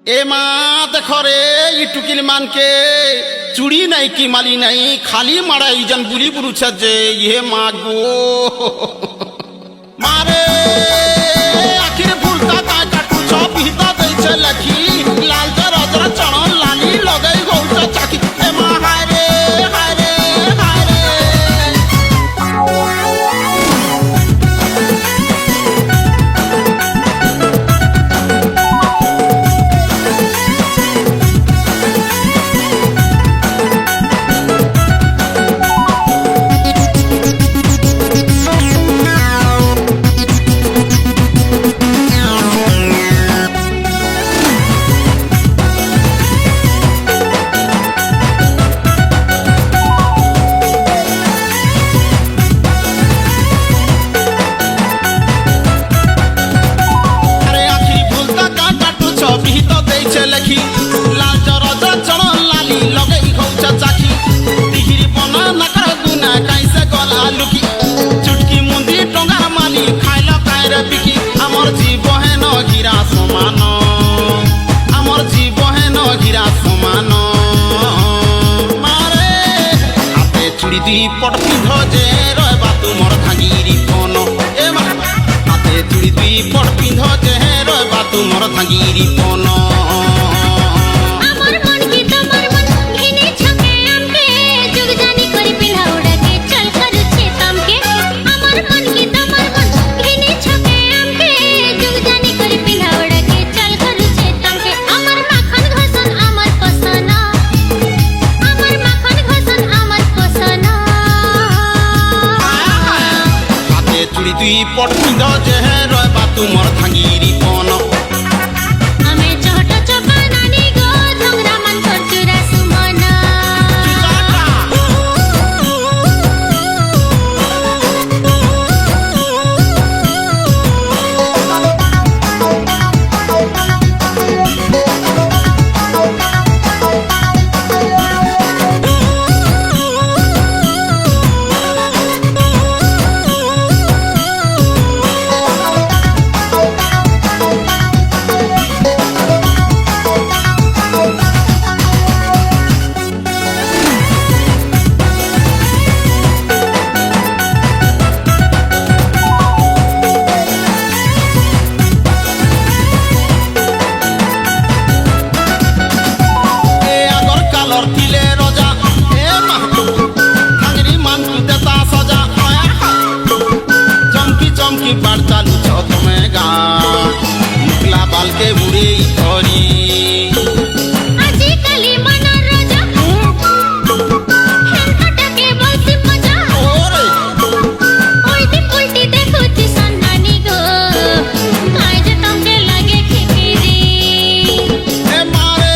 এ মা দেখো রে ই টুকিল মানকে চুড়ি নাই কি মালি নাই খালি মারাই জন বুলি বুলুছে যে ইহে মা গো মারে আখির ফুলটা তা কাটুছ পিতা দেইছে লেখি লাল রজর চণ লালি লগাই গৌছ চাকি এ মা হায় রে হায় রে হায় রে লেখি লাল রজ চণ লালি লগাই গৌছ চাকি দিহিরি বন নাকর গুনা কাইসে গলা লুকি চুটকি মুন্দি টঙ্গা মালি খাইল কায়রে বিকি আমার জীব হেন গিরা সমান আমার জীব হেন গিরা সমান মারে হাতে চুড়ি দুই পট পিন্ধ যে রয়বা তুমর ভাঙ্গিরি পন এ মা হাতে চুড়ি দুই পট পিন্ধ যে রয়বা তুমর ভাঙ্গিরি পন চুড়ি দুই পট পিন্ধ যে রয়বা তুমর ভাঙ্গিরি পন আমি চহট চপা নানি গো ঢংরা মান চুরা সুমনা চমকি পার চালুছ তুমি গা মুখলা বালকে বুড়ে ধরি আজিকালি মনার রাজা হেনটাকে বলছি মজা ওরে ওই দি উল্টি দেখুছি সন্নানি গো আই যে তমকে লাগে খিকিরি এ মারে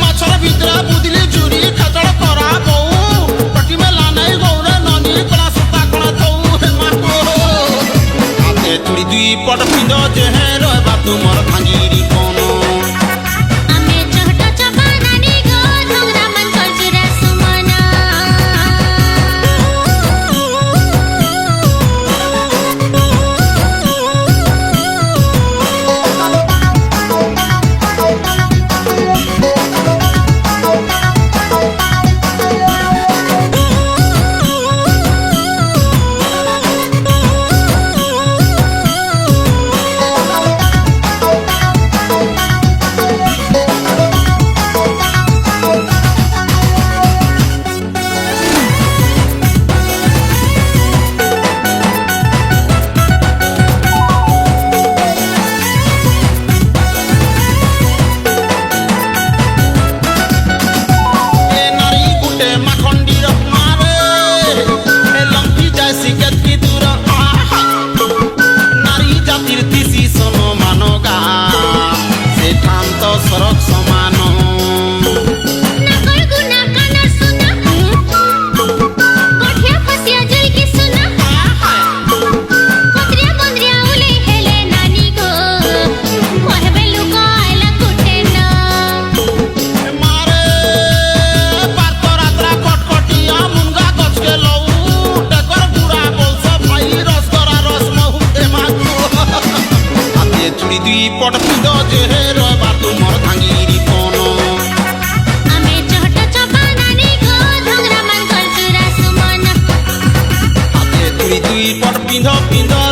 মাছর ভিতরা বুদিলি চুরি খাচড় করা বউ পটি মেলা নাই গৌরে ননি কলা সুতা কলা থৌ হে মা গো হাতে চুড়ি দুই পট পিন্ধ যে রয়বা তুমর ভাঙ্গিরি পন ପିନ୍ଧ ପିନ୍ଧ